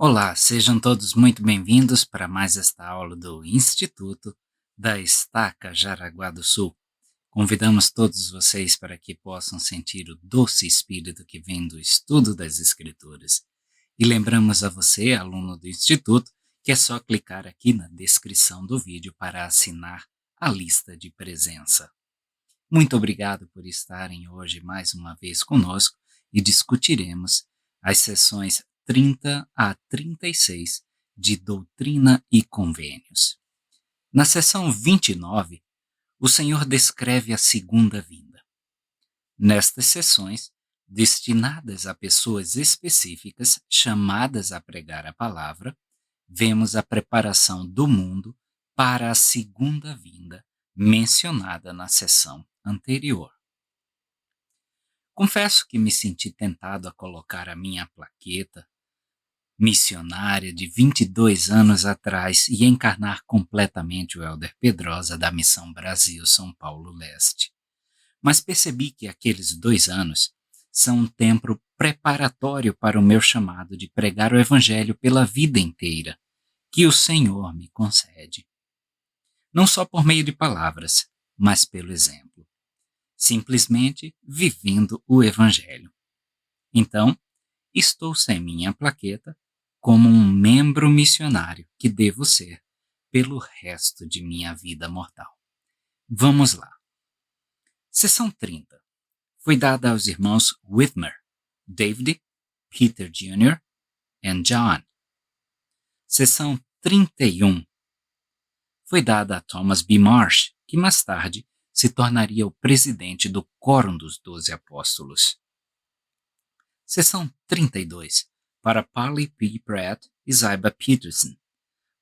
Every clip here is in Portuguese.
Olá, sejam todos muito bem-vindos para mais esta aula do Instituto da Estaca Jaraguá do Sul. Convidamos todos vocês para que possam sentir o doce espírito que vem do estudo das Escrituras. E lembramos a você, aluno do Instituto, que é só clicar aqui na descrição do vídeo para assinar a lista de presença. Muito obrigado por estarem hoje mais uma vez conosco e discutiremos as sessões 30 a 36 de Doutrina e Convênios. Na sessão 29, o Senhor descreve a segunda vinda. Nestas sessões, destinadas a pessoas específicas chamadas a pregar a palavra, vemos a preparação do mundo para a segunda vinda mencionada na sessão anterior. Confesso que me senti tentado a colocar a minha plaqueta missionária de 22 anos atrás e encarnar completamente o Elder Pedrosa da Missão Brasil São Paulo Leste. Mas percebi que aqueles 2 anos são um tempo preparatório para o meu chamado de pregar o Evangelho pela vida inteira, que o Senhor me concede. Não só por meio de palavras, mas pelo exemplo. Simplesmente vivendo o Evangelho. Então, estou sem minha plaqueta como um membro missionário que devo ser pelo resto de minha vida mortal. Vamos lá. Sessão 30 foi dada aos irmãos Whitmer, David, Peter Jr. e John. Sessão 31 foi dada a Thomas B. Marsh, que mais tarde se tornaria o presidente do Quórum dos 12 Apóstolos. Sessão 32 para Parley P. Pratt e Ziba Peterson.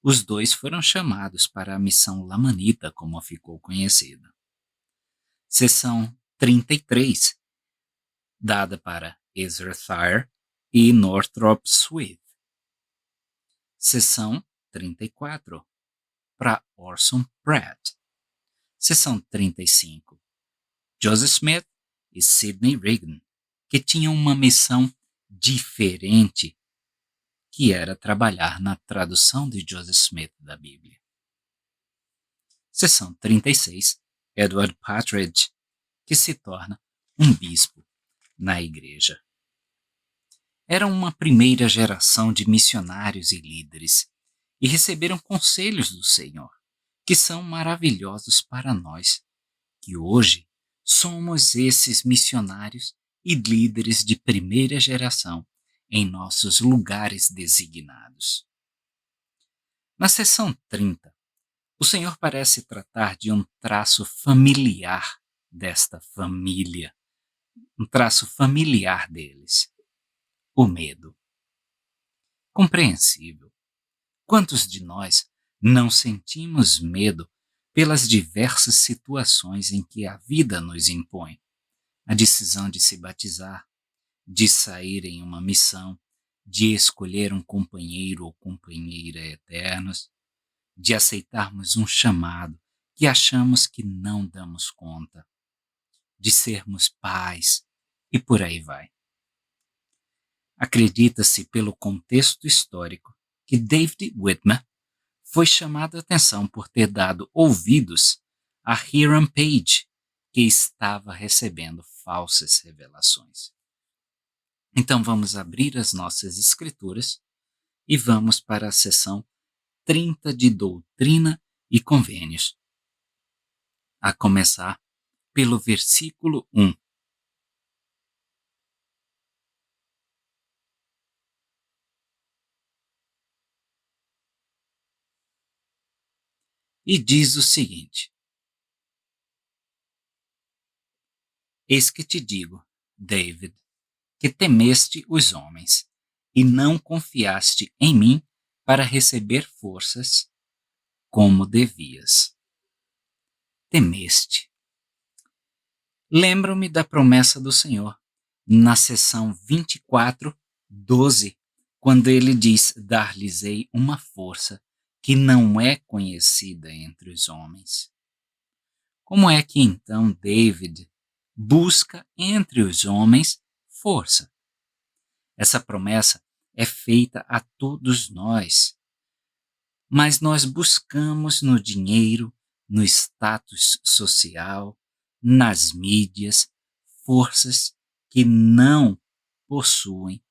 Os dois foram chamados para a missão lamanita, como ficou conhecida. Sessão 33, dada para Ezra Thayer e Northrop Smith. Sessão 34, para Orson Pratt. Sessão 35, Joseph Smith e Sidney Regan, que tinham uma missão diferente, que era trabalhar na tradução de Joseph Smith da Bíblia. Sessão 36, Edward Partridge, que se torna um bispo na igreja. Era uma primeira geração de missionários e líderes, e receberam conselhos do Senhor, que são maravilhosos para nós, que hoje somos esses missionários e líderes de primeira geração em nossos lugares designados. Na sessão 30, o Senhor parece tratar de um traço familiar desta família, um traço familiar deles, o medo. Compreensível. Quantos de nós não sentimos medo pelas diversas situações em que a vida nos impõe? A decisão de se batizar, de sair em uma missão, de escolher um companheiro ou companheira eternos, de aceitarmos um chamado que achamos que não damos conta, de sermos pais e por aí vai. Acredita-se pelo contexto histórico que David Whitmer foi chamado a atenção por ter dado ouvidos a Hiram Page, que estava recebendo falsas revelações. Então vamos abrir as nossas escrituras e vamos para a sessão 30 de Doutrina e Convênios, a começar pelo versículo 1. E diz o seguinte: Eis que te digo, David, que temeste os homens, e não confiaste em mim para receber forças como devias. Temeste. Lembro-me da promessa do Senhor, na seção 24, 12, quando ele diz: dar-lhes-ei uma força que não é conhecida entre os homens. Como é que então David busca entre os homens força? Essa promessa é feita a todos nós, mas nós buscamos no dinheiro, no status social, nas mídias, forças que não possuem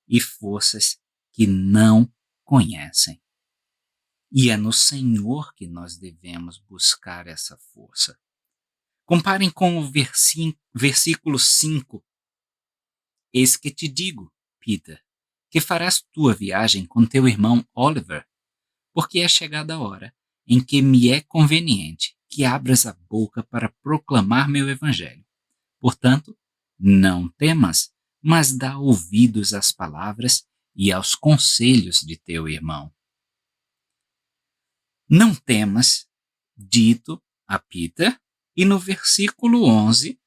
e forças que não conhecem. E é no Senhor que nós devemos buscar essa força. Comparem com o versículo 5. Eis que te digo, Peter, que farás tua viagem com teu irmão Oliver, porque é chegada a hora em que me é conveniente que abras a boca para proclamar meu evangelho. Portanto, não temas, mas dá ouvidos às palavras e aos conselhos de teu irmão. Não temas, dito a Peter, e no versículo 11,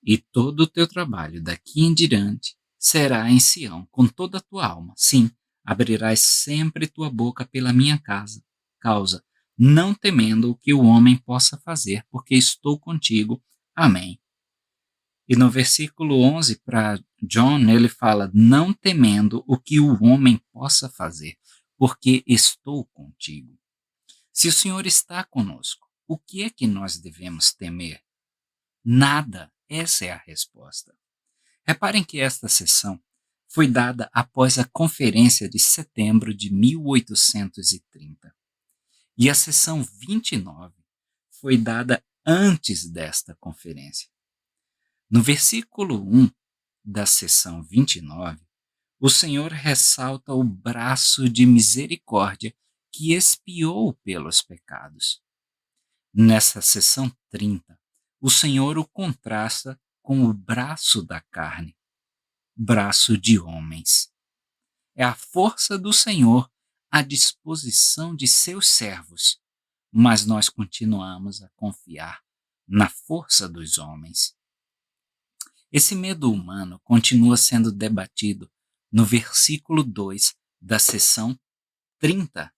e todo o teu trabalho daqui em diante será em Sião, com toda a tua alma. Sim, abrirás sempre tua boca pela minha causa, não temendo o que o homem possa fazer, porque estou contigo. Amém. E no versículo 11, para John, ele fala, não temendo o que o homem possa fazer, porque estou contigo. Se o Senhor está conosco, o que é que nós devemos temer? Nada. Essa é a resposta. Reparem que esta sessão foi dada após a Conferência de Setembro de 1830. E a sessão 29 foi dada antes desta conferência. No versículo 1 da sessão 29, o Senhor ressalta o braço de misericórdia que expiou pelos pecados. Nessa sessão 30, o Senhor o contrasta com o braço da carne, braço de homens. É a força do Senhor à disposição de seus servos, mas nós continuamos a confiar na força dos homens. Esse medo humano continua sendo debatido no versículo 2 da sessão 30.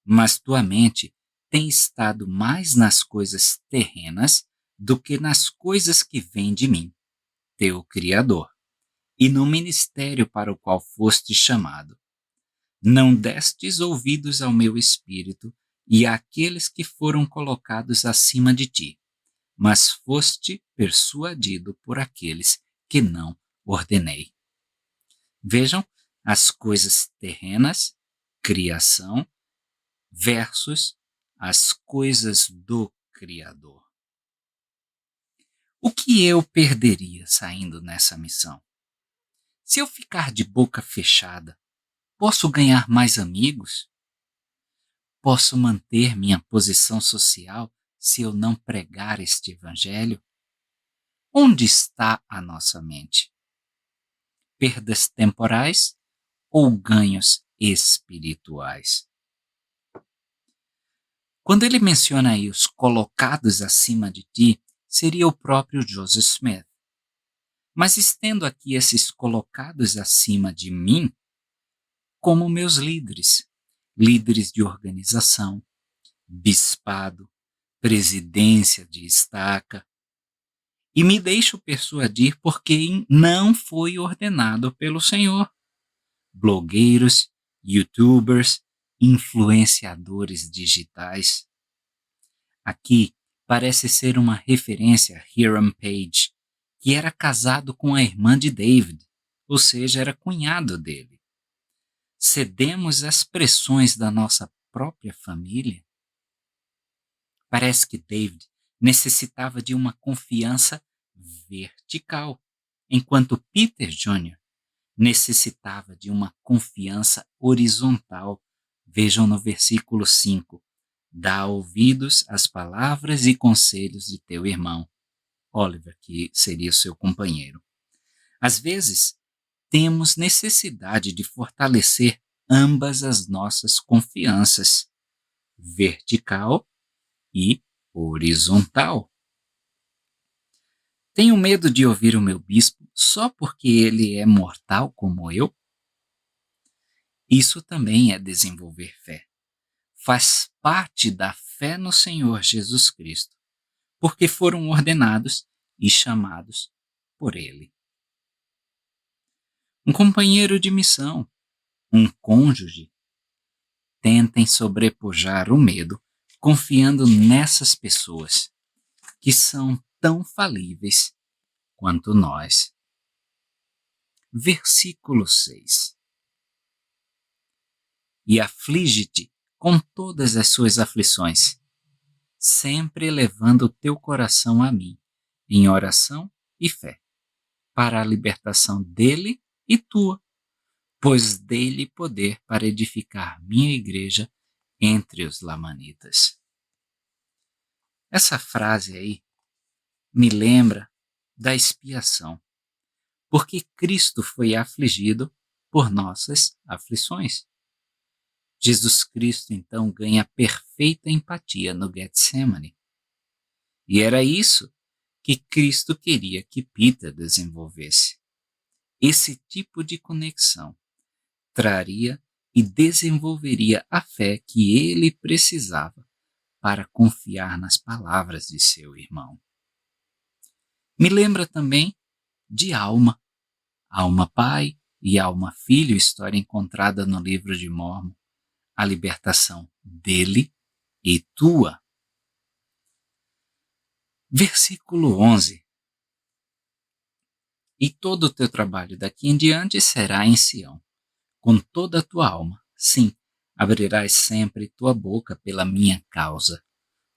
Mas tua mente tem estado mais nas coisas terrenas do que nas coisas que vêm de mim, teu Criador, e no ministério para o qual foste chamado. Não destes ouvidos ao meu espírito e àqueles que foram colocados acima de ti, mas foste persuadido por aqueles que não ordenei. Vejam as coisas terrenas, criação, versus as coisas do Criador. O que eu perderia saindo nessa missão? Se eu ficar de boca fechada, posso ganhar mais amigos? Posso manter minha posição social se eu não pregar este evangelho? Onde está a nossa mente? Perdas temporais ou ganhos espirituais? Quando ele menciona aí os colocados acima de ti, seria o próprio Joseph Smith. Mas estendo aqui esses colocados acima de mim como meus líderes, líderes de organização, bispado, presidência de estaca, e me deixo persuadir por quem não foi ordenado pelo Senhor. Blogueiros, youtubers, influenciadores digitais. Aqui parece ser uma referência a Hiram Page, que era casado com a irmã de David, ou seja, era cunhado dele. Cedemos às pressões da nossa própria família? Parece que David necessitava de uma confiança vertical, enquanto Peter Jr. necessitava de uma confiança horizontal. Vejam no versículo 5. Dá ouvidos às palavras e conselhos de teu irmão, Oliver, que seria seu companheiro. Às vezes, temos necessidade de fortalecer ambas as nossas confianças, vertical e horizontal. Tenho medo de ouvir o meu bispo só porque ele é mortal como eu? Isso também é desenvolver fé. Faz parte da fé no Senhor Jesus Cristo, porque foram ordenados e chamados por Ele. um companheiro de missão, um cônjuge. Tentem sobrepujar o medo confiando nessas pessoas que são tão falíveis quanto nós. Versículo 6. E aflige-te com todas as suas aflições, sempre levando o teu coração a mim, em oração e fé, para a libertação dele e tua, pois dei-lhe poder para edificar minha igreja entre os lamanitas. Essa frase aí me lembra da expiação, porque Cristo foi afligido por nossas aflições. Jesus Cristo, então, ganha perfeita empatia no Getsemane. E era isso que Cristo queria que Peter desenvolvesse. Esse tipo de conexão traria e desenvolveria a fé que ele precisava para confiar nas palavras de seu irmão. Me lembra também de Alma. Alma pai e Alma filho, história encontrada no livro de Mórmon. A libertação dele e tua. Versículo 11. E todo o teu trabalho daqui em diante será em Sião, com toda a tua alma. Sim, abrirás sempre tua boca pela minha causa,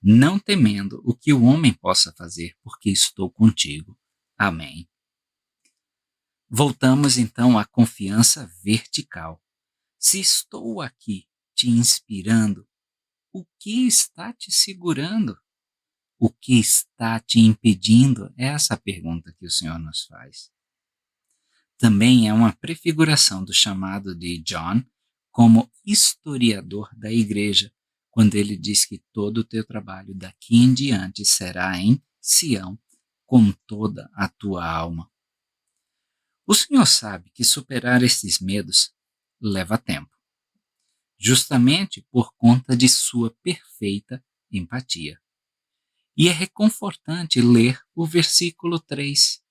não temendo o que o homem possa fazer, porque estou contigo. Amém. Voltamos então à confiança vertical. Se estou aqui te inspirando, o que está te segurando? O que está te impedindo? É essa a pergunta que o Senhor nos faz. Também é uma prefiguração do chamado de John como historiador da igreja, quando ele diz que todo o teu trabalho daqui em diante será em Sião, com toda a tua alma. O Senhor sabe que superar esses medos leva tempo, justamente por conta de sua perfeita empatia. E é reconfortante ler o versículo 3.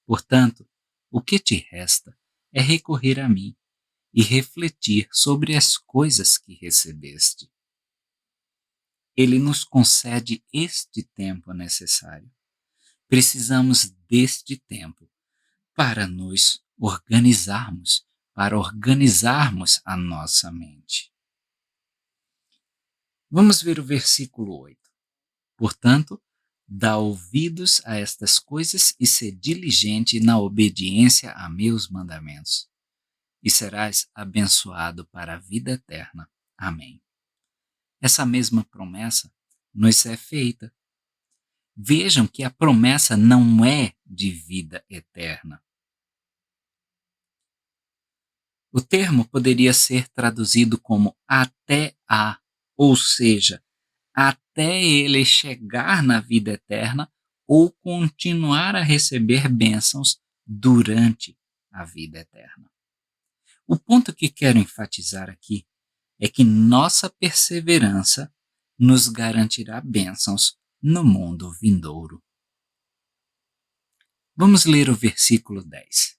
Portanto, o que te resta é recorrer a mim e refletir sobre as coisas que recebeste. Ele nos concede este tempo necessário. Precisamos deste tempo para nos organizarmos, para organizarmos a nossa mente. Vamos ver o versículo 8. Portanto, dá ouvidos a estas coisas e ser diligente na obediência a meus mandamentos, e serás abençoado para a vida eterna. Amém. Essa mesma promessa nos é feita. Vejam que a promessa não é de vida eterna. O termo poderia ser traduzido como até a, ou seja, até ele chegar na vida eterna ou continuar a receber bênçãos durante a vida eterna. O ponto que quero enfatizar aqui é que nossa perseverança nos garantirá bênçãos no mundo vindouro. Vamos ler o versículo 10.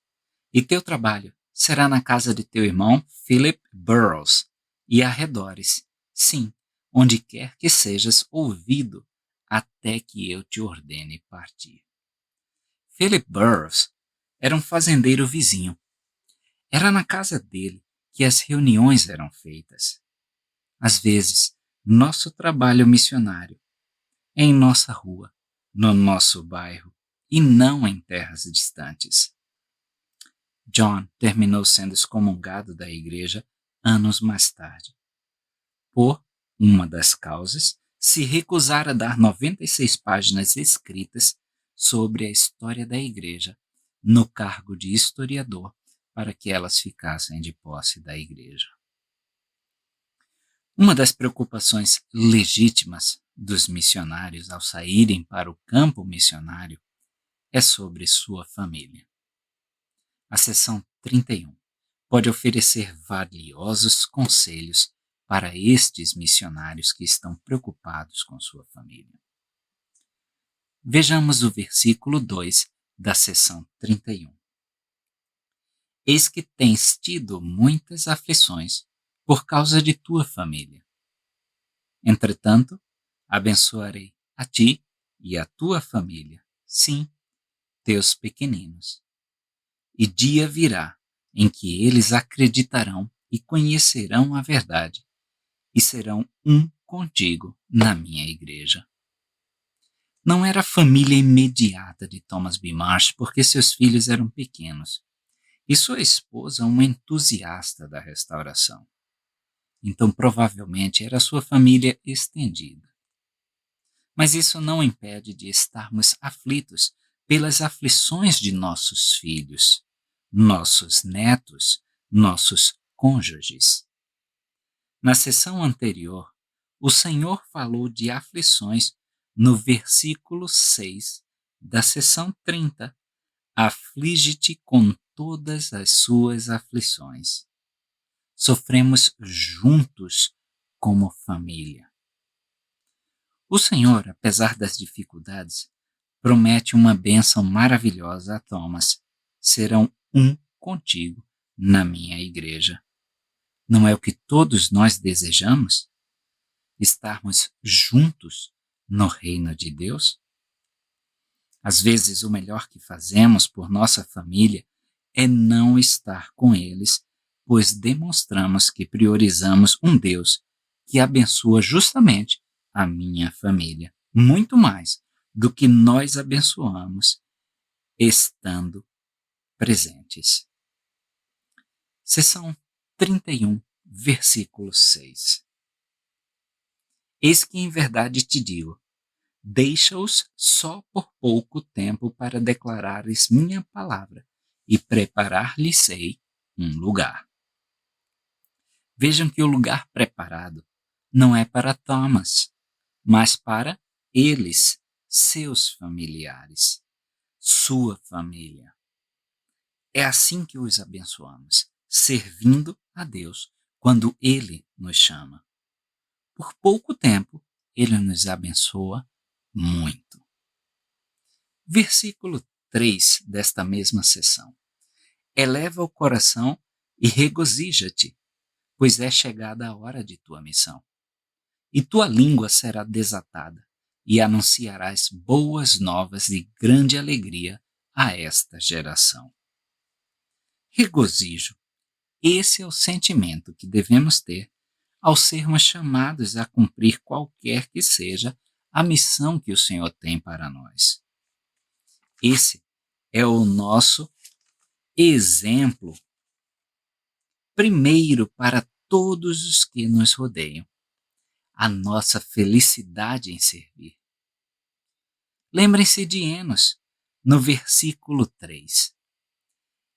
E teu trabalho será na casa de teu irmão Philip Burrows e arredores, sim, onde quer que sejas ouvido, até que eu te ordene partir. Philip Burrows era um fazendeiro vizinho. Era na casa dele que as reuniões eram feitas. Às vezes, nosso trabalho missionário é em nossa rua, no nosso bairro e não em terras distantes. John terminou sendo excomungado da igreja anos mais tarde, por uma das causas, se recusar a dar 96 páginas escritas sobre a história da igreja no cargo de historiador para que elas ficassem de posse da igreja. Uma das preocupações legítimas dos missionários ao saírem para o campo missionário é sobre sua família. A seção 31 pode oferecer valiosos conselhos para estes missionários que estão preocupados com sua família. Vejamos o versículo 2 da seção 31. Eis que tens tido muitas aflições por causa de tua família. Entretanto, abençoarei a ti e a tua família, sim, teus pequeninos. E dia virá em que eles acreditarão e conhecerão a verdade, e serão um contigo na minha igreja. Não era a família imediata de Thomas B. Marsh porque seus filhos eram pequenos, e sua esposa uma entusiasta da restauração. Então provavelmente era sua família estendida. Mas isso não impede de estarmos aflitos pelas aflições de nossos filhos, nossos netos, nossos cônjuges. Na sessão anterior, o Senhor falou de aflições no versículo 6 da sessão 30. Aflige-te com todas as suas aflições. Sofremos juntos como família. O Senhor, apesar das dificuldades, promete uma bênção maravilhosa a Thomas. Serão um contigo na minha igreja. Não é o que todos nós desejamos? Estarmos juntos no reino de Deus? Às vezes, o melhor que fazemos por nossa família é não estar com eles, pois demonstramos que priorizamos um Deus que abençoa justamente a minha família, muito mais do que nós abençoamos estando presentes. Seção 31, versículo 6. Eis que em verdade te digo, deixa-os só por pouco tempo para declarares minha palavra e preparar-lhes-ei um lugar. Vejam que o lugar preparado não é para Thomas, mas para eles, seus familiares, sua família. É assim que os abençoamos, servindo a Deus quando Ele nos chama. Por pouco tempo, Ele nos abençoa muito. Versículo 3 desta mesma sessão. Eleva o coração e regozija-te, pois é chegada a hora de tua missão. E tua língua será desatada, e anunciarás boas novas de grande alegria a esta geração. Regozijo. Esse é o sentimento que devemos ter ao sermos chamados a cumprir qualquer que seja a missão que o Senhor tem para nós. Esse é o nosso exemplo primeiro para todos os que nos rodeiam. A nossa felicidade em servir. Lembrem-se de Enos, no versículo 3.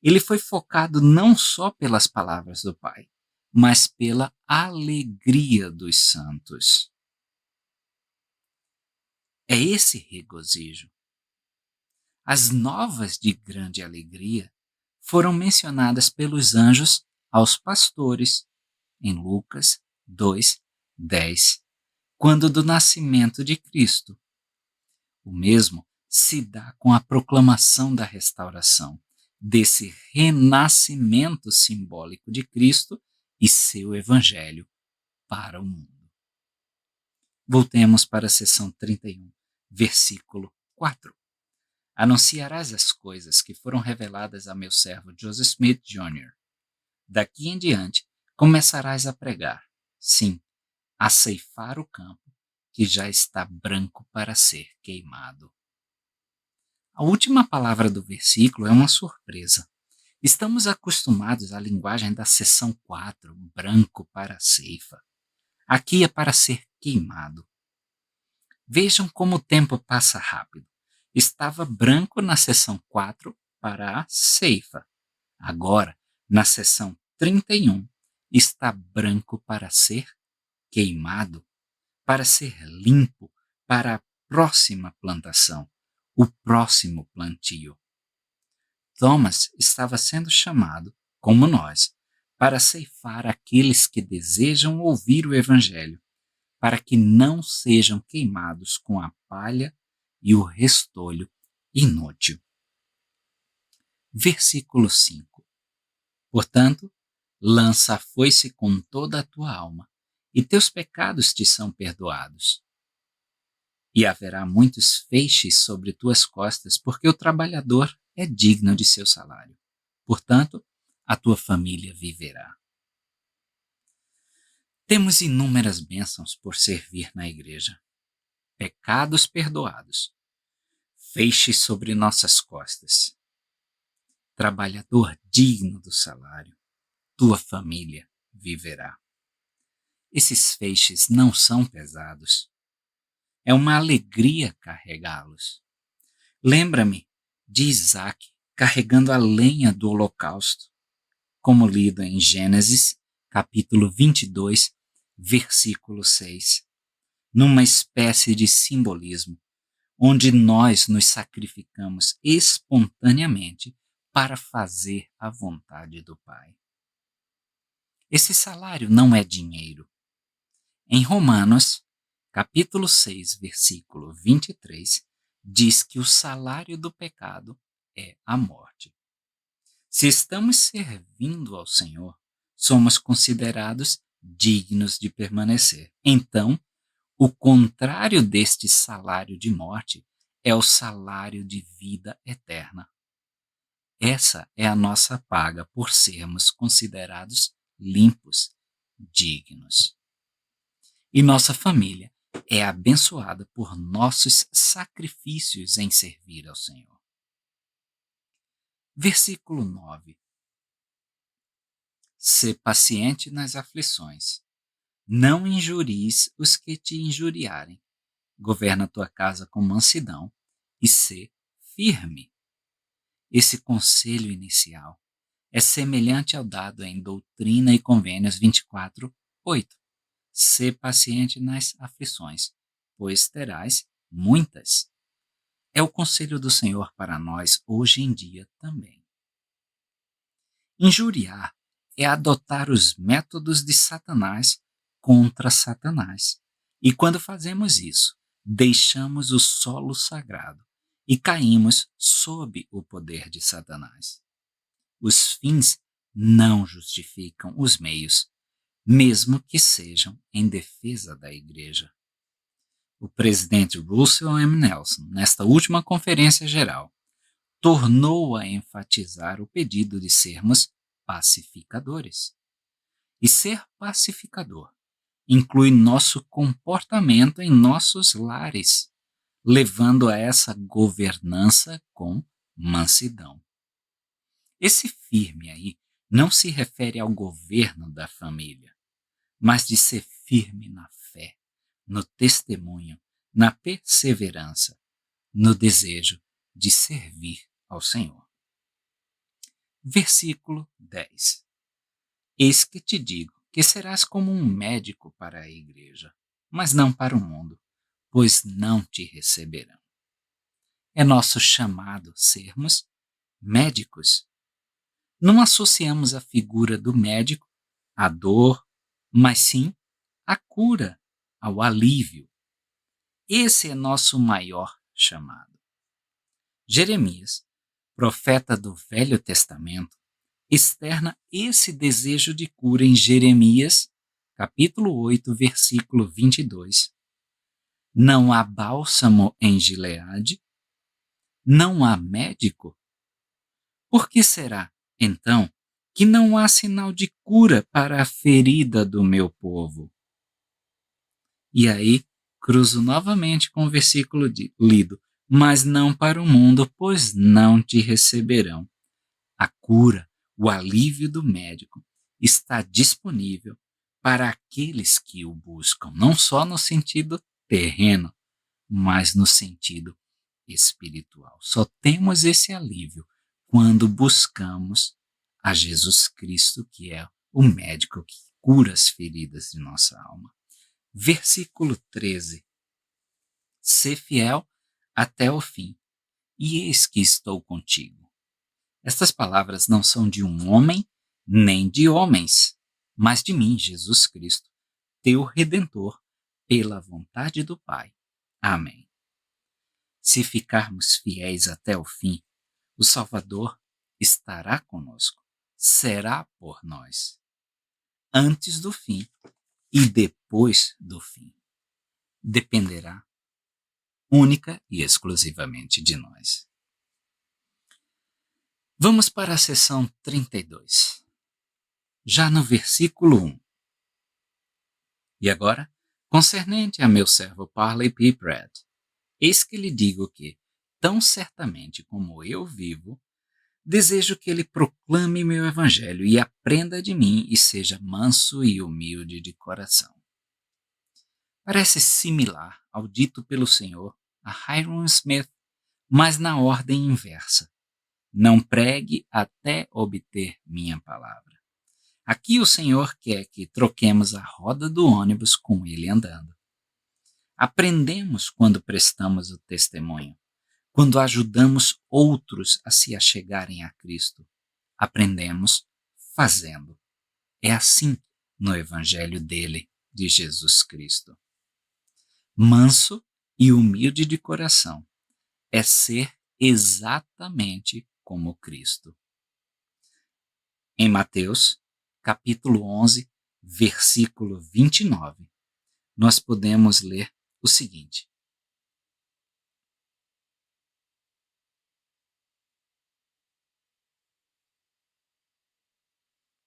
Ele foi focado não só pelas palavras do Pai, mas pela alegria dos santos. É esse regozijo. As novas de grande alegria foram mencionadas pelos anjos aos pastores, em Lucas 2:10, quando do nascimento de Cristo. O mesmo se dá com a proclamação da restauração, desse renascimento simbólico de Cristo e seu evangelho para o mundo. Voltemos para a seção 31, versículo 4. Anunciarás as coisas que foram reveladas a meu servo Joseph Smith Jr. Daqui em diante, começarás a pregar, sim, a ceifar o campo que já está branco para ser queimado. A última palavra do versículo é uma surpresa. Estamos acostumados à linguagem da seção 4, branco para a ceifa. Aqui é para ser queimado. Vejam como o tempo passa rápido. Estava branco na seção 4 para a ceifa. Agora, na seção 31, está branco para ser queimado, para ser limpo para a próxima plantação, o próximo plantio. Thomas estava sendo chamado, como nós, para ceifar aqueles que desejam ouvir o Evangelho, para que não sejam queimados com a palha e o restolho inútil. Versículo 5. Portanto, lança a foice com toda a tua alma, e teus pecados te são perdoados. E haverá muitos feixes sobre tuas costas, porque o trabalhador é digno de seu salário. Portanto, a tua família viverá. Temos inúmeras bênçãos por servir na igreja. Pecados perdoados, feixes sobre nossas costas, trabalhador digno do salário, tua família viverá. Esses feixes não são pesados. É uma alegria carregá-los. Lembra-me de Isaac carregando a lenha do holocausto, como lido em Gênesis, capítulo 22, versículo 6, numa espécie de simbolismo, onde nós nos sacrificamos espontaneamente para fazer a vontade do Pai. Esse salário não é dinheiro. Em Romanos, capítulo 6, versículo 23, diz que o salário do pecado é a morte. Se estamos servindo ao Senhor, somos considerados dignos de permanecer. Então, o contrário deste salário de morte é o salário de vida eterna. Essa é a nossa paga por sermos considerados limpos, dignos. E nossa família é abençoada por nossos sacrifícios em servir ao Senhor. Versículo 9. Sê paciente nas aflições. Não injuries os que te injuriarem. Governa tua casa com mansidão e sê firme. Esse conselho inicial é semelhante ao dado em Doutrina e Convênios 24:8. Sê paciente nas aflições, pois terás muitas. É o conselho do Senhor para nós hoje em dia também. Injuriar é adotar os métodos de Satanás contra Satanás. E quando fazemos isso, deixamos o solo sagrado e caímos sob o poder de Satanás. Os fins não justificam os meios, mesmo que sejam em defesa da igreja. O presidente Russell M. Nelson, nesta última conferência geral, tornou a enfatizar o pedido de sermos pacificadores. E ser pacificador inclui nosso comportamento em nossos lares, levando a essa governança com mansidão. Esse firme aí não se refere ao governo da família, mas de ser firme na fé, no testemunho, na perseverança, no desejo de servir ao Senhor. Versículo 10. Eis que te digo que serás como um médico para a igreja, mas não para o mundo, pois não te receberão. É nosso chamado sermos médicos. Não associamos a figura do médico à dor, mas sim à cura, ao alívio. Esse é nosso maior chamado. Jeremias, profeta do Velho Testamento, externa esse desejo de cura em Jeremias, capítulo 8, versículo 22. Não há bálsamo em Gileade? Não há médico? Por que será, então, que não há sinal de cura para a ferida do meu povo? E aí, cruzo novamente com o versículo lido. Mas não para o mundo, pois não te receberão. A cura, o alívio do médico, está disponível para aqueles que o buscam, não só no sentido terreno, mas no sentido espiritual. Só temos esse alívio quando buscamos a Jesus Cristo, que é o médico que cura as feridas de nossa alma. Versículo 13. Sê fiel até o fim, e eis que estou contigo. Estas palavras não são de um homem, nem de homens, mas de mim, Jesus Cristo, teu Redentor, pela vontade do Pai. Amém. Se ficarmos fiéis até o fim, o Salvador estará conosco, será por nós, antes do fim e depois do fim. Dependerá única e exclusivamente de nós. Vamos para a seção 32, já no versículo 1. E agora, concernente a meu servo Parley P. Pratt, eis que lhe digo que, tão certamente como eu vivo, desejo que ele proclame meu evangelho e aprenda de mim e seja manso e humilde de coração. Parece similar ao dito pelo Senhor a Hyrum Smith, mas na ordem inversa. Não pregue até obter minha palavra. Aqui o Senhor quer que troquemos a roda do ônibus com ele andando. Aprendemos quando prestamos o testemunho, quando ajudamos outros a se achegarem a Cristo. Aprendemos fazendo. É assim no Evangelho dele, de Jesus Cristo. Manso e humilde de coração é ser exatamente como Cristo. Em Mateus, capítulo 11, versículo 29, nós podemos ler o seguinte: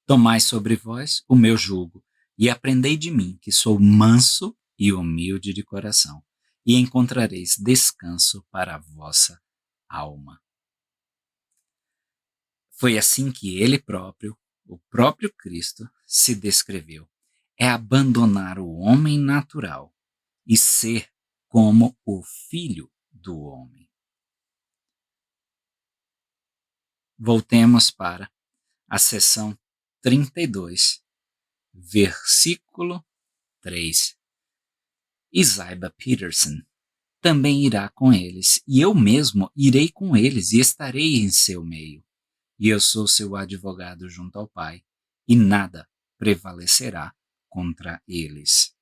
Tomai sobre vós o meu jugo e aprendei de mim, que sou manso e humilde de coração, e encontrareis descanso para a vossa alma. Foi assim que ele próprio, o próprio Cristo, se descreveu. É abandonar o homem natural e ser como o Filho do homem. Voltemos para a seção 32, versículo 3. Isaiah Peterson também irá com eles, e eu mesmo irei com eles e estarei em seu meio. E eu sou seu advogado junto ao Pai, e nada prevalecerá contra eles.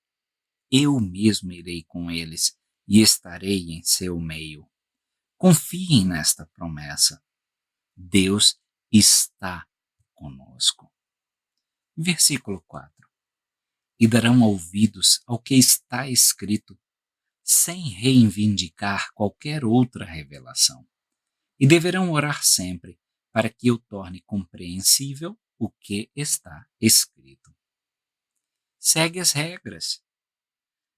Eu mesmo irei com eles e estarei em seu meio. Confiem nesta promessa. Deus está conosco. Versículo 4. E darão ouvidos ao que está escrito, sem reivindicar qualquer outra revelação. E deverão orar sempre, para que eu torne compreensível o que está escrito. Segue as regras.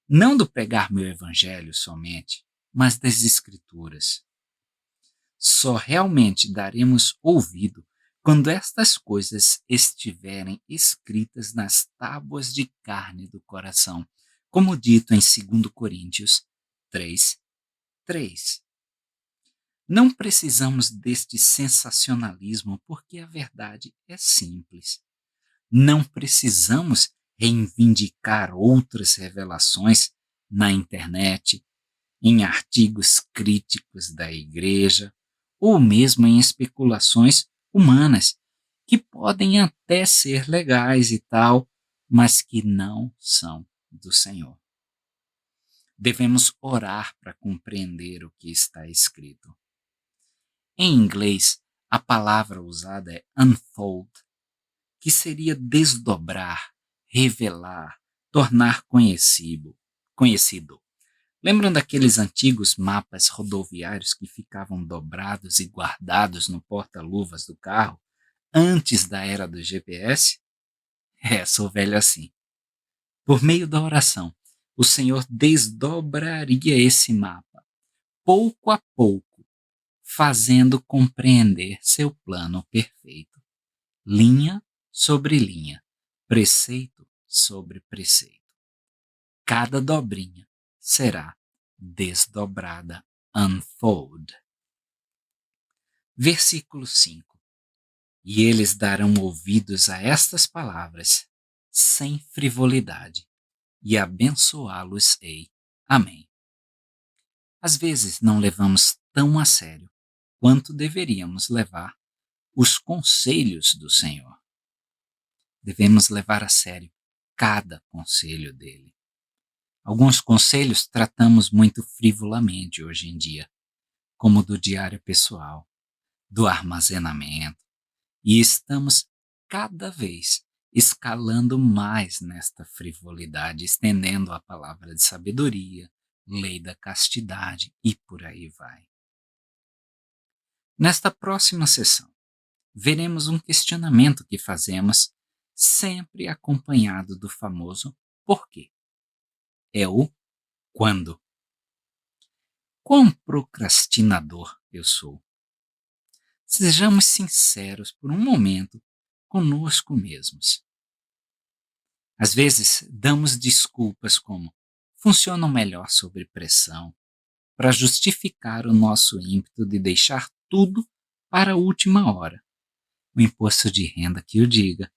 Não do pregar meu evangelho somente, mas das Escrituras. Só realmente daremos ouvido quando estas coisas estiverem escritas nas tábuas de carne do coração, como dito em 2 Coríntios 3, 3. Não precisamos deste sensacionalismo, porque a verdade é simples. Não precisamos reivindicar outras revelações na internet, em artigos críticos da igreja, ou mesmo em especulações humanas, que podem até ser legais e tal, mas que não são do Senhor. Devemos orar para compreender o que está escrito. Em inglês, a palavra usada é unfold, que seria desdobrar, revelar, tornar conhecido. Lembram daqueles antigos mapas rodoviários que ficavam dobrados e guardados no porta-luvas do carro antes da era do GPS? Sou velho assim. Por meio da oração, o Senhor desdobraria esse mapa, pouco a pouco, fazendo compreender seu plano perfeito, linha sobre linha, preceito sobre preceito. Cada dobrinha será desdobrada, unfold. Versículo 5. E eles darão ouvidos a estas palavras, sem frivolidade, e abençoá-los-ei. Amém. Às vezes não levamos tão a sério quanto deveríamos levar os conselhos do Senhor. Devemos levar a sério cada conselho dele. Alguns conselhos tratamos muito frivolamente hoje em dia, como do diário pessoal, do armazenamento, e estamos cada vez escalando mais nesta frivolidade, estendendo a palavra de sabedoria, lei da castidade e por aí vai. Nesta próxima sessão, veremos um questionamento que fazemos, sempre acompanhado do famoso porquê. É o quando. Quão procrastinador eu sou? Sejamos sinceros por um momento conosco mesmos. Às vezes, damos desculpas como funcionam melhor sob pressão, para justificar o nosso ímpeto de deixar tudo para a última hora. O imposto de renda que o diga.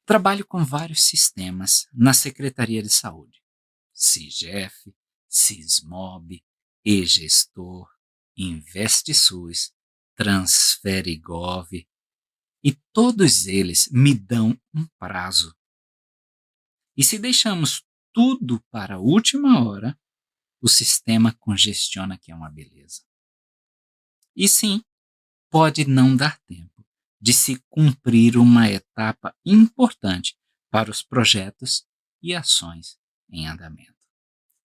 Trabalho com vários sistemas na Secretaria de Saúde. CIGEF, Sismob, eGestor, InvestiSUS, Transferigov, e todos eles me dão um prazo. E se deixamos tudo para a última hora, o sistema congestiona, que é uma beleza. E sim, pode não dar tempo de se cumprir uma etapa importante para os projetos e ações em andamento.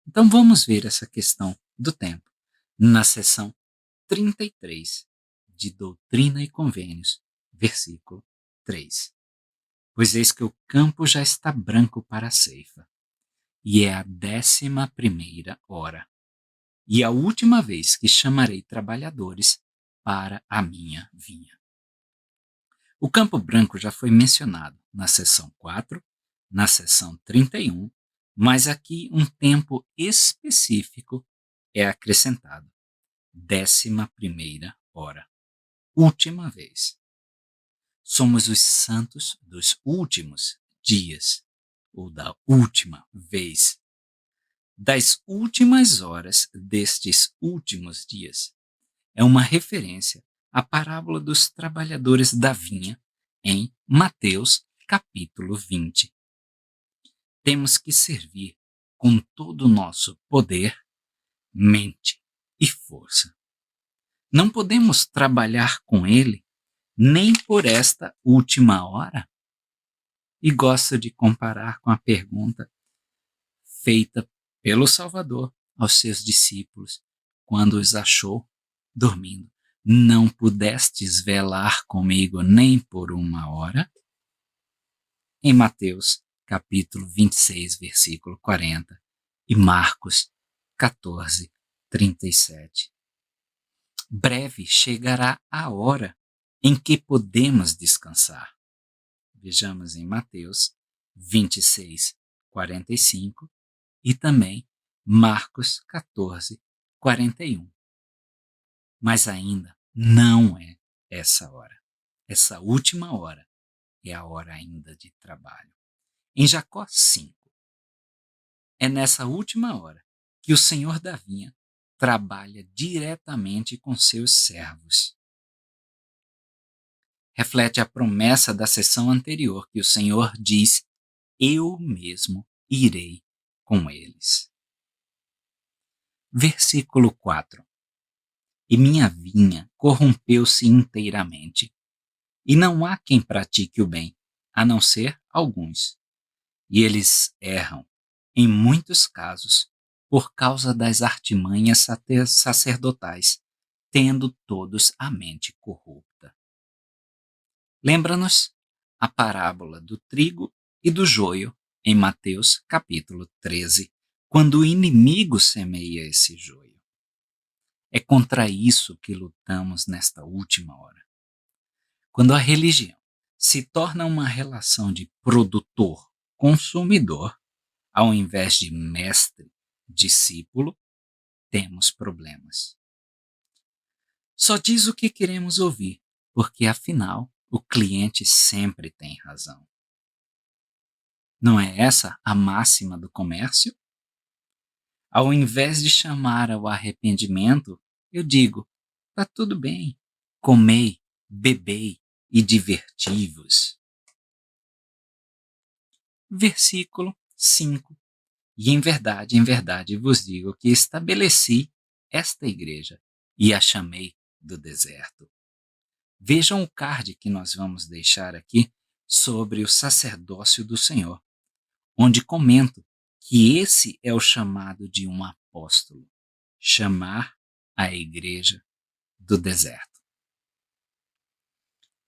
Então vamos ver essa questão do tempo na seção 33 de Doutrina e Convênios, versículo 3. Pois eis que o campo já está branco para a ceifa, e é a 11ª hora, e a última vez que chamarei trabalhadores para a minha vinha. O campo branco já foi mencionado na seção 4, na seção 31, mas aqui um tempo específico é acrescentado. 11ª hora. Última vez. Somos os santos dos últimos dias, ou da última vez. Das últimas horas destes últimos dias. É uma referência à parábola dos trabalhadores da vinha em Mateus, capítulo 20. Temos que servir com todo o nosso poder, mente e força. Não podemos trabalhar com ele nem por esta última hora. E gosto de comparar com a pergunta feita pelo Salvador aos seus discípulos quando os achou dormindo. Não pudestes velar comigo nem por uma hora? Em Mateus, capítulo 26, versículo 40, e Marcos 14, 37. Breve chegará a hora em que podemos descansar. Vejamos em Mateus 26, 45 e também Marcos 14, 41. Mas ainda não é essa hora. Essa última hora é a hora ainda de trabalho. Em Jacó 5, é nessa última hora que o Senhor da vinha trabalha diretamente com seus servos. Reflete a promessa da sessão anterior que o Senhor diz: eu mesmo irei com eles. Versículo 4. E minha vinha corrompeu-se inteiramente, e não há quem pratique o bem, a não ser alguns. E eles erram, em muitos casos, por causa das artimanhas sacerdotais, tendo todos a mente corrupta. Lembra-nos a parábola do trigo e do joio em Mateus capítulo 13, quando o inimigo semeia esse joio. É contra isso que lutamos nesta última hora. Quando a religião se torna uma relação de produtor-consumidor, ao invés de mestre-discípulo, temos problemas. Só diz o que queremos ouvir, porque afinal o cliente sempre tem razão. Não é essa a máxima do comércio? Ao invés de chamar ao arrependimento, eu digo: tá tudo bem, comei, bebei e diverti-vos. Versículo 5. E em verdade vos digo que estabeleci esta igreja e a chamei do deserto. Vejam o card que nós vamos deixar aqui sobre o sacerdócio do Senhor, onde comento que esse é o chamado de um apóstolo, chamar a igreja do deserto.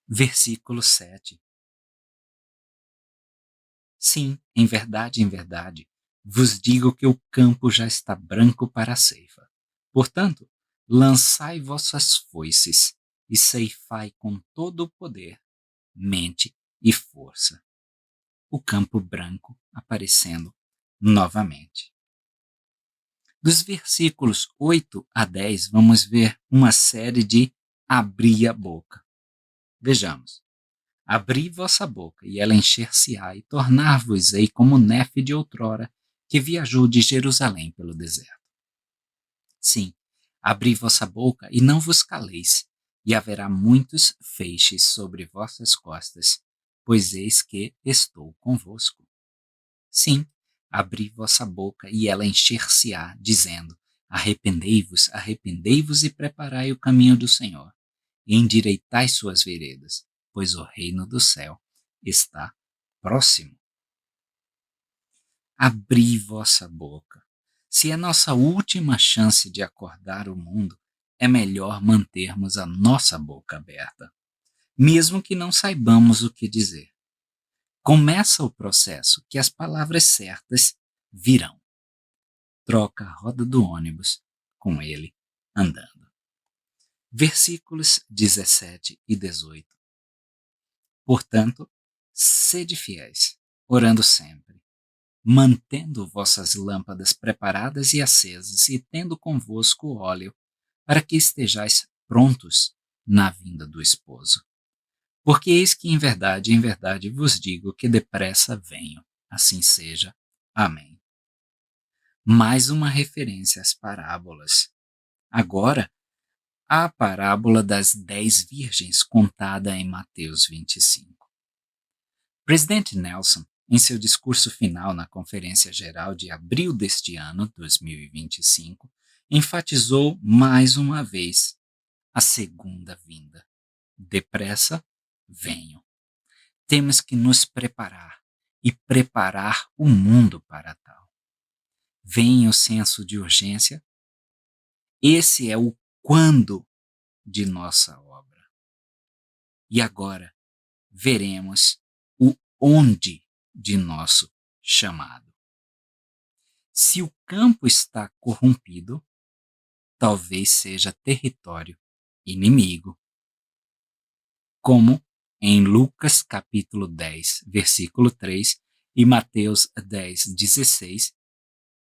Versículo 7. Sim, em verdade, vos digo que o campo já está branco para a ceifa. Portanto, lançai vossas foices e ceifai com todo o poder, mente e força. O campo branco aparecendo novamente. Dos versículos 8 a 10, vamos ver uma série de abrir a boca. Vejamos. Abri vossa boca, e ela encher-se-á, e tornar-vos-ei como Nefe de outrora, que viajou de Jerusalém pelo deserto. Sim, abri vossa boca, e não vos caleis, e haverá muitos feixes sobre vossas costas, pois eis que estou convosco. Sim, abri vossa boca, e ela encher-se-á, dizendo: Arrependei-vos, arrependei-vos, e preparai o caminho do Senhor, e endireitai suas veredas, pois o reino do céu está próximo. Abri vossa boca. Se é nossa última chance de acordar o mundo, é melhor mantermos a nossa boca aberta, mesmo que não saibamos o que dizer. Começa o processo que as palavras certas virão. Troca a roda do ônibus com ele andando. Versículos 17 e 18. Portanto, sede fiéis, orando sempre, mantendo vossas lâmpadas preparadas e acesas, e tendo convosco o óleo, para que estejais prontos na vinda do esposo. Porque eis que em verdade vos digo que depressa venho. Assim seja. Amém. Mais uma referência às parábolas. Agora, a parábola das 10 virgens contada em Mateus 25. Presidente Nelson, em seu discurso final na Conferência Geral de abril deste ano, 2025, enfatizou mais uma vez a segunda vinda. Depressa, venho. Temos que nos preparar e preparar o mundo para tal. Vem o senso de urgência. Esse é o quando de nossa obra. E agora veremos o onde de nosso chamado. Se o campo está corrompido, talvez seja território inimigo. Como em Lucas capítulo 10, versículo 3 e Mateus 10, 16,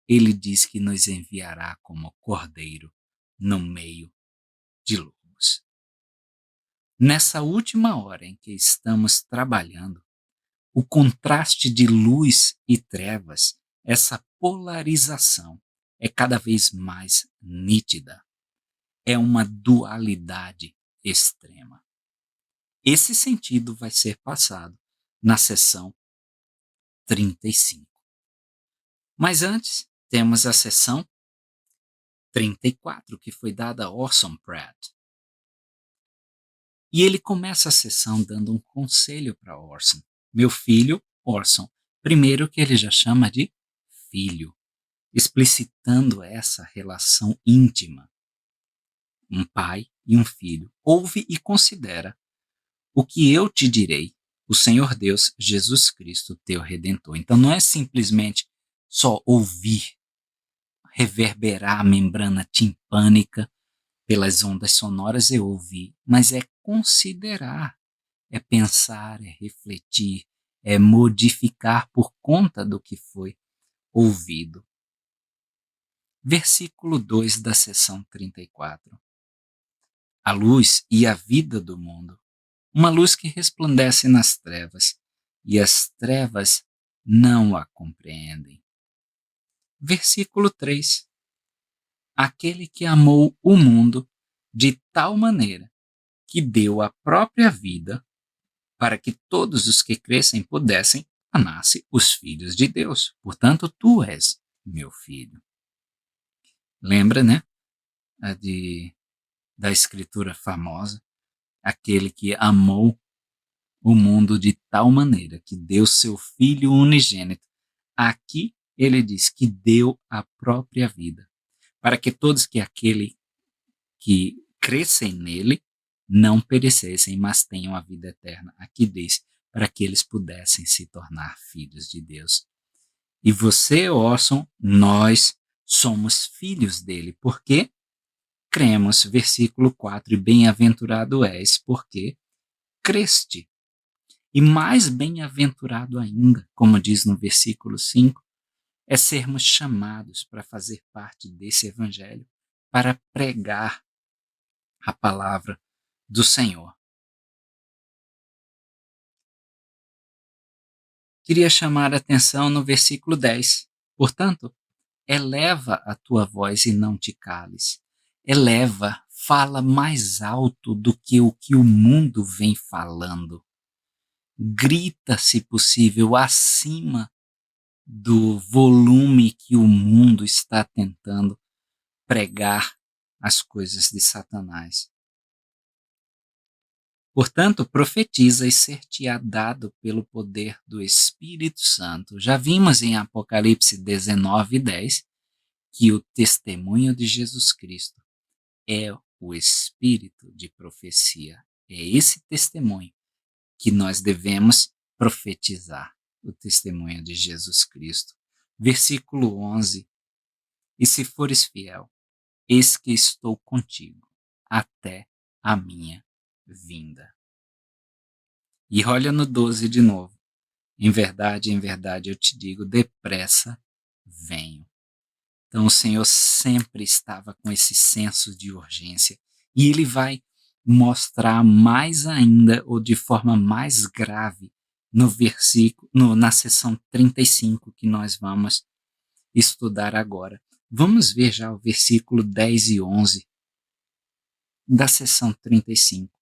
ele diz que nos enviará como cordeiro no meio de lobos. Nessa última hora em que estamos trabalhando, o contraste de luz e trevas, essa polarização, é cada vez mais nítida. É uma dualidade extrema. Esse sentido vai ser passado na sessão 35. Mas antes, temos a sessão 34, que foi dada a Orson Pratt. E ele começa a sessão dando um conselho para Orson. Meu filho, Orson. Primeiro que ele já chama de filho, explicitando essa relação íntima. Um pai e um filho. Ouve e considera o que eu te direi, o Senhor Deus, Jesus Cristo, teu Redentor. Então não é simplesmente só ouvir, reverberar a membrana timpânica pelas ondas sonoras e ouvir, mas é considerar, é pensar, é refletir, é modificar por conta do que foi ouvido. Versículo 2 da seção 34. A luz e a vida do mundo, uma luz que resplandece nas trevas, e as trevas não a compreendem. Versículo 3. Aquele que amou o mundo de tal maneira que deu a própria vida para que todos os que crescem pudessem tornar-se os filhos de Deus. Portanto, tu és meu filho. Lembra, né? Da escritura famosa. aquele que amou o mundo de tal maneira que deu seu Filho unigênito. Aqui ele diz que deu a própria vida, para que todos aquele que crescem nele não perecessem, mas tenham a vida eterna. Aqui diz, para que eles pudessem se tornar filhos de Deus. E você, Orson, nós somos filhos dele, porque cremos, versículo 4, e bem-aventurado és, porque creste. E mais bem-aventurado ainda, como diz no versículo 5, é sermos chamados para fazer parte desse evangelho, para pregar a palavra do Senhor. Queria chamar a atenção no versículo 10. Portanto, eleva a tua voz e não te cales. Eleva, fala mais alto do que o mundo vem falando. Grita, se possível, acima do volume que o mundo está tentando pregar as coisas de Satanás. Portanto, profetiza e ser-te-á dado pelo poder do Espírito Santo. Já vimos em Apocalipse 19:10 que o testemunho de Jesus Cristo é o espírito de profecia. É esse testemunho que nós devemos profetizar, o testemunho de Jesus Cristo. Versículo 11. E se fores fiel, eis que estou contigo até a minha vinda. E olha no 12 de novo. Em verdade, eu te digo, depressa venho. Então o Senhor sempre estava com esse senso de urgência. E ele vai mostrar mais ainda, ou de forma mais grave, no versículo, na seção 35, que nós vamos estudar agora. Vamos ver já o versículo 10 e 11 da seção 35.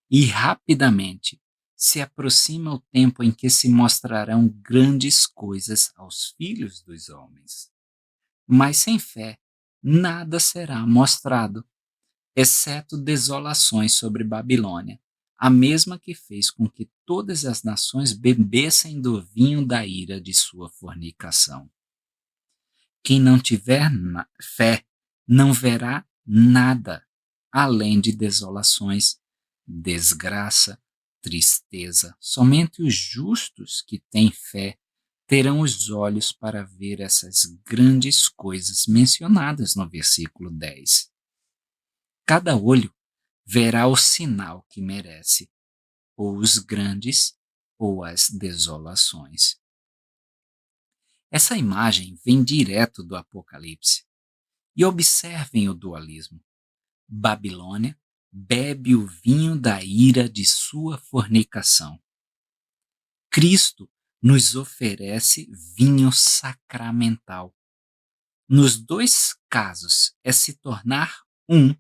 E rapidamente se aproxima o tempo em que se mostrarão grandes coisas aos filhos dos homens. Mas sem fé nada será mostrado, exceto desolações sobre Babilônia, a mesma que fez com que todas as nações bebessem do vinho da ira de sua fornicação. Quem não tiver fé não verá nada, além de desolações, desgraça, tristeza. Somente os justos que têm fé terão os olhos para ver essas grandes coisas mencionadas no versículo 10. Cada olho verá o sinal que merece, ou os grandes, ou as desolações. Essa imagem vem direto do Apocalipse. E observem o dualismo. Babilônia bebe o vinho da ira de sua fornicação. Cristo nos oferece vinho sacramental. Nos dois casos é se tornar um,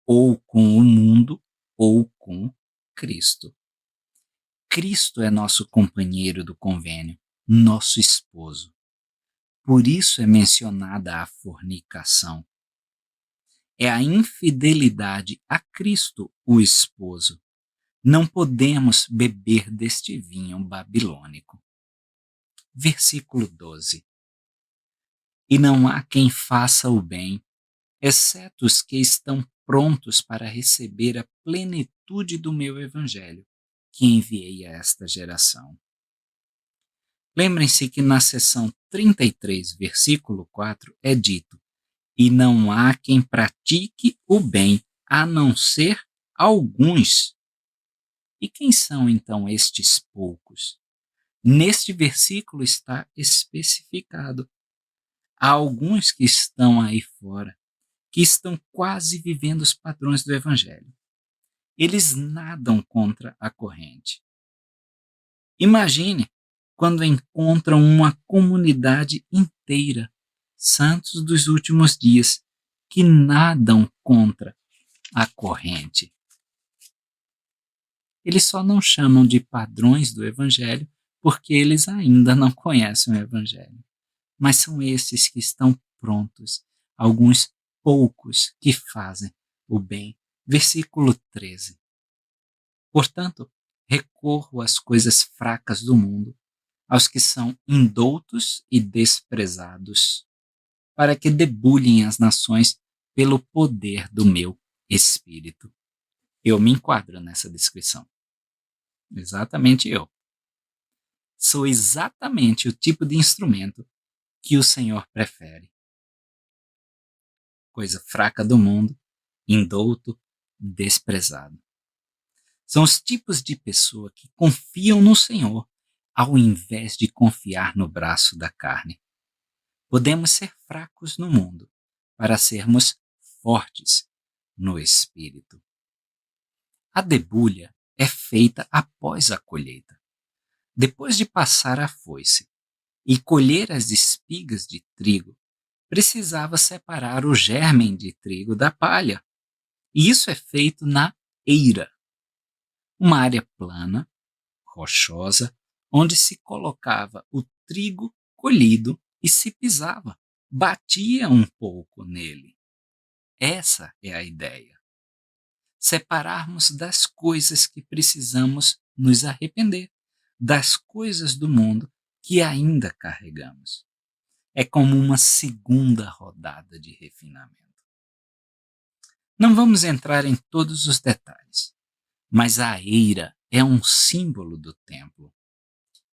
ou com o mundo, ou com Cristo. Cristo é nosso companheiro do convênio, nosso esposo. Por isso é mencionada a fornicação. É a infidelidade a Cristo, o esposo. Não podemos beber deste vinho babilônico. Versículo 12. E não há quem faça o bem, exceto os que estão prontos para receber a plenitude do meu evangelho, que enviei a esta geração. Lembrem-se que na seção 33, versículo 4, é dito: e não há quem pratique o bem, a não ser alguns. E quem são então estes poucos? Neste versículo está especificado. Há alguns que estão aí fora, que estão quase vivendo os padrões do Evangelho. Eles nadam contra a corrente. Imagine quando encontram uma comunidade inteira, santos dos últimos dias, que nadam contra a corrente. Eles só não chamam de padrões do Evangelho porque eles ainda não conhecem o Evangelho. Mas são esses que estão prontos, alguns poucos que fazem o bem. Versículo 13. Portanto, recorro às coisas fracas do mundo, aos que são indoutos e desprezados, para que debulhem as nações pelo poder do meu espírito. Eu me enquadro nessa descrição. Exatamente eu. Sou exatamente o tipo de instrumento que o Senhor prefere. Coisa fraca do mundo, indouto, desprezado. São os tipos de pessoa que confiam no Senhor ao invés de confiar no braço da carne. Podemos ser fracos no mundo para sermos fortes no espírito. A debulha é feita após a colheita. Depois de passar a foice e colher as espigas de trigo, precisava separar o germen de trigo da palha. E isso é feito na eira, uma área plana, rochosa, onde se colocava o trigo colhido e se pisava, batia um pouco nele. Essa é a ideia. Separarmos das coisas que precisamos nos arrepender, das coisas do mundo que ainda carregamos. É como uma segunda rodada de refinamento. Não vamos entrar em todos os detalhes, mas a eira é um símbolo do templo.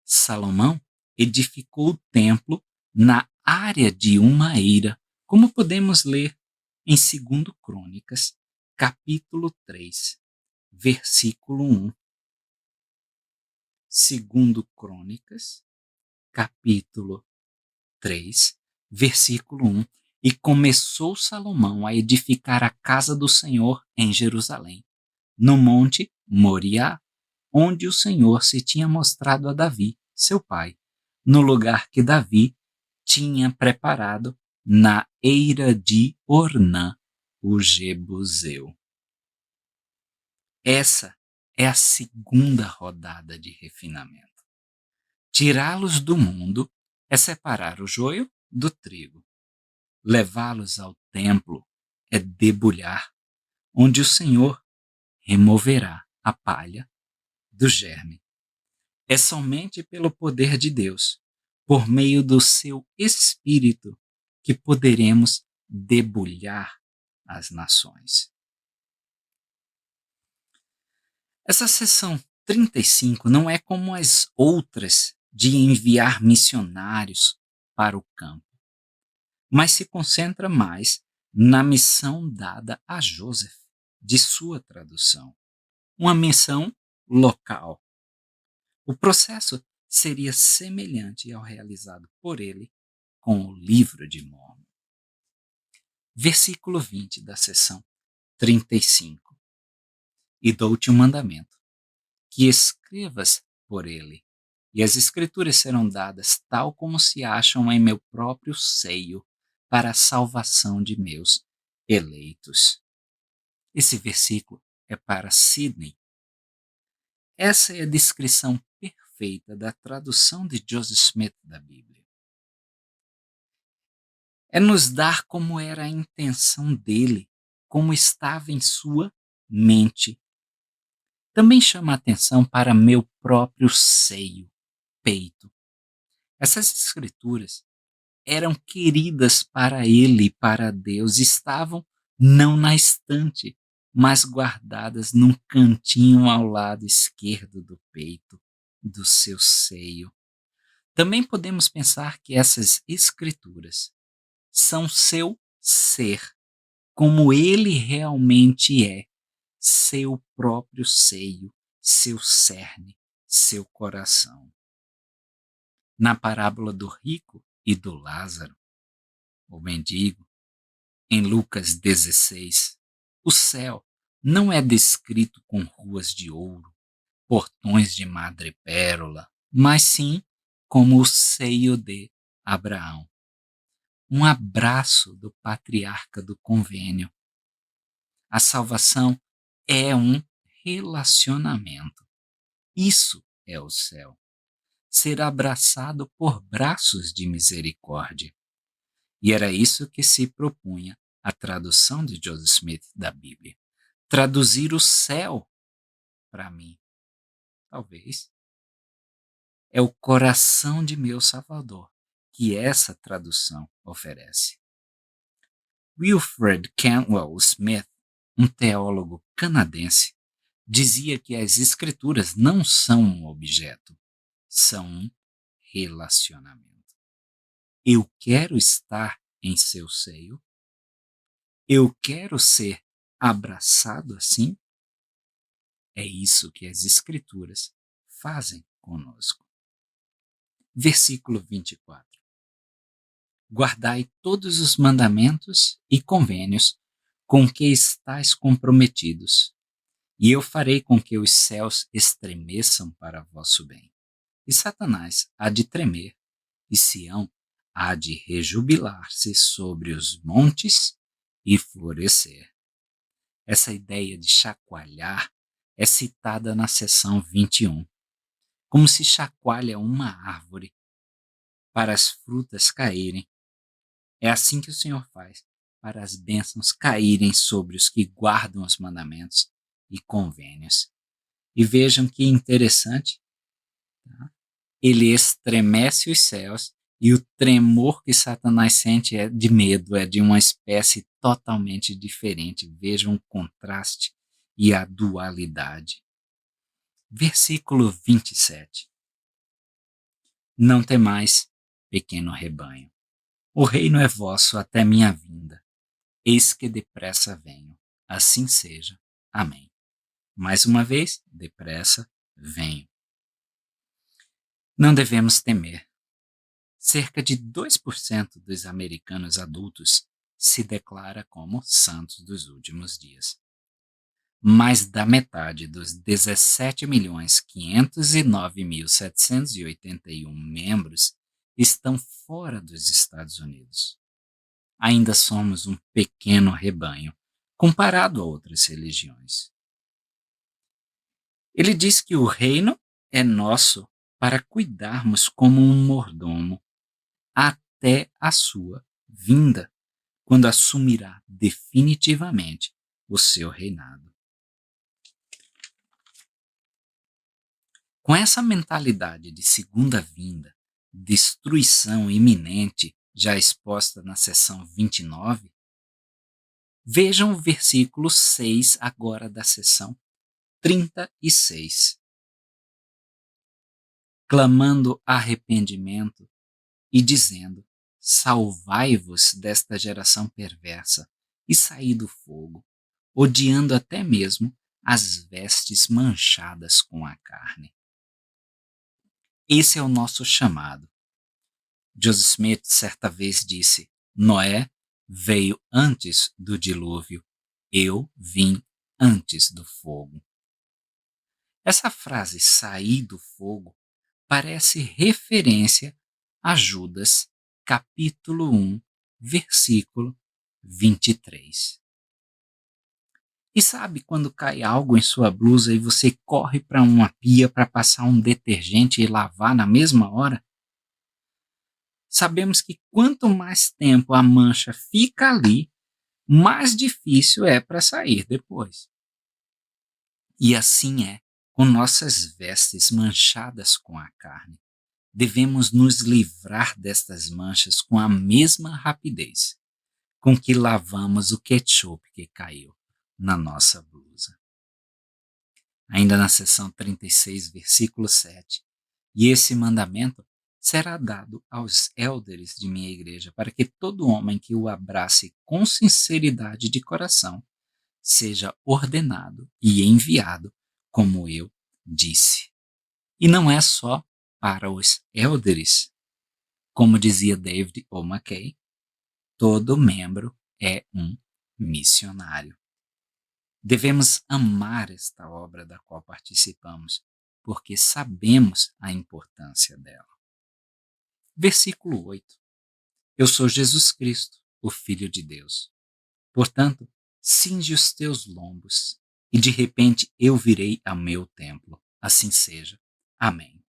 Salomão edificou o templo na área de uma eira, como podemos ler em 2 Crônicas, capítulo 3, versículo 1. 2 Crônicas, capítulo 3, versículo 1. E começou Salomão a edificar a casa do Senhor em Jerusalém, no monte Moriá, onde o Senhor se tinha mostrado a Davi, seu pai, no lugar que Davi tinha preparado na eira de Ornã, o Jebuseu. Essa é a segunda rodada de refinamento. Tirá-los do mundo é separar o joio do trigo. Levá-los ao templo é debulhar, onde o Senhor removerá a palha do germe. É somente pelo poder de Deus, por meio do seu Espírito, que poderemos debulhar as nações. Essa sessão 35 não é como as outras de enviar missionários para o campo, mas se concentra mais na missão dada a Joseph, de sua tradução. Uma missão local. O processo seria semelhante ao realizado por ele com o livro de Mórmon. Versículo 20 da sessão 35. E dou-te um mandamento, que escrevas por ele, e as escrituras serão dadas tal como se acham em meu próprio seio, para a salvação de meus eleitos. Esse versículo é para Sidney. Essa é a descrição perfeita da tradução de Joseph Smith da Bíblia. É nos dar como era a intenção dele, como estava em sua mente. Também chama a atenção para meu próprio seio, peito. Essas escrituras eram queridas para ele e para Deus, estavam não na estante, mas guardadas num cantinho ao lado esquerdo do peito, do seu seio. Também podemos pensar que essas escrituras são seu ser, como ele realmente é, seu próprio seio, seu cerne, seu coração. Na parábola do rico e do Lázaro, o mendigo, em Lucas 16, o céu não é descrito com ruas de ouro, portões de madrepérola, mas sim como o seio de Abraão. Um abraço do patriarca do convênio. A salvação é um relacionamento. Isso é o céu. Ser abraçado por braços de misericórdia. E era isso que se propunha a tradução de Joseph Smith da Bíblia. Traduzir o céu para mim? Talvez. É o coração de meu Salvador que essa tradução oferece. Wilfred Cantwell Smith, um teólogo canadense, dizia que as escrituras não são um objeto, são um relacionamento. Eu quero estar em seu seio? Eu quero ser abraçado assim? É isso que as escrituras fazem conosco. Versículo 24. Guardai todos os mandamentos e convênios com que estáis comprometidos, e eu farei com que os céus estremeçam para vosso bem. E Satanás há de tremer, e Sião há de rejubilar-se sobre os montes e florescer. Essa ideia de chacoalhar é citada na seção 21, como se chacoalha uma árvore para as frutas caírem. É assim que o Senhor faz para as bênçãos caírem sobre os que guardam os mandamentos e convênios. E vejam que interessante, tá? Ele estremece os céus e o tremor que Satanás sente é de medo, é de uma espécie totalmente diferente. Vejam o contraste e a dualidade. Versículo 27. Não temais, pequeno rebanho. O reino é vosso até minha vinda. Eis que depressa venho. Assim seja. Amém. Mais uma vez, depressa venho. Não devemos temer. Cerca de 2% dos americanos adultos se declara como santos dos últimos dias. Mais da metade dos 17.509.781 membros estão fora dos Estados Unidos. Ainda somos um pequeno rebanho comparado a outras religiões. Ele diz que o reino é nosso para cuidarmos como um mordomo até a sua vinda, quando assumirá definitivamente o seu reinado. Com essa mentalidade de segunda vinda, destruição iminente, já exposta na seção 29, vejam o versículo 6 agora da seção 36. Clamando arrependimento e dizendo: salvai-vos desta geração perversa e saí do fogo, odiando até mesmo as vestes manchadas com a carne. Esse é o nosso chamado. Joseph Smith certa vez disse: Noé veio antes do dilúvio, eu vim antes do fogo. Essa frase, sair do fogo, parece referência a Judas, capítulo 1, versículo 23. E sabe quando cai algo em sua blusa e você corre para uma pia para passar um detergente e lavar na mesma hora? Sabemos que quanto mais tempo a mancha fica ali, mais difícil é para sair depois. E assim é com nossas vestes manchadas com a carne. Devemos nos livrar destas manchas com a mesma rapidez com que lavamos o ketchup que caiu na nossa blusa. Ainda na seção 36, versículo 7. E esse mandamento será dado aos élderes de minha igreja, para que todo homem que o abrace com sinceridade de coração seja ordenado e enviado, como eu disse. E não é só para os élderes. Como dizia David O. McKay, todo membro é um missionário. Devemos amar esta obra da qual participamos, porque sabemos a importância dela. Versículo 8. Eu sou Jesus Cristo, o Filho de Deus. Portanto, cinge os teus lombos, e de repente eu virei ao meu templo. Assim seja. Amém.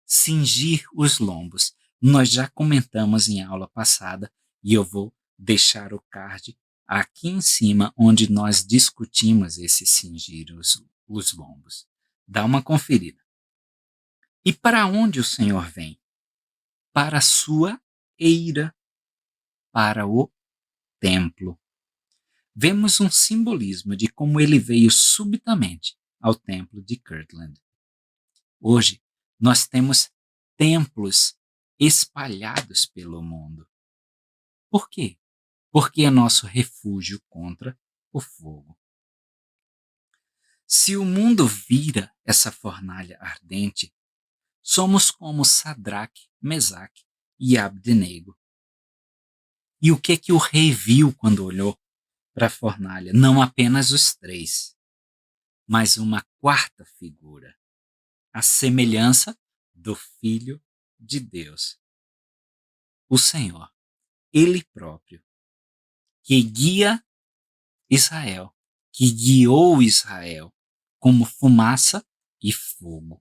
Cingir os lombos. Nós já comentamos em aula passada, e eu vou deixar o card aqui em cima, onde nós discutimos esse cingir os bombos. Dá uma conferida. E para onde o Senhor vem? Para a sua eira, para o templo. Vemos um simbolismo de como ele veio subitamente ao templo de Kirtland. Hoje, nós temos templos espalhados pelo mundo. Por quê? Porque é nosso refúgio contra o fogo. Se o mundo vira essa fornalha ardente, somos como Sadraque, Mesaque e Abdenego. E o que o rei viu quando olhou para a fornalha? Não apenas os três, mas uma quarta figura, a semelhança do Filho de Deus. O Senhor, Ele próprio, que guia Israel, que guiou Israel como fumaça e fogo,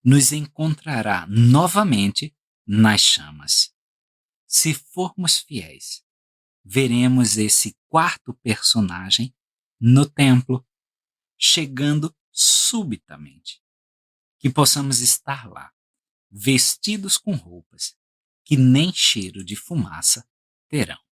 nos encontrará novamente nas chamas. Se formos fiéis, veremos esse quarto personagem no templo, chegando subitamente. Que possamos estar lá, vestidos com roupas que nem cheiro de fumaça terão.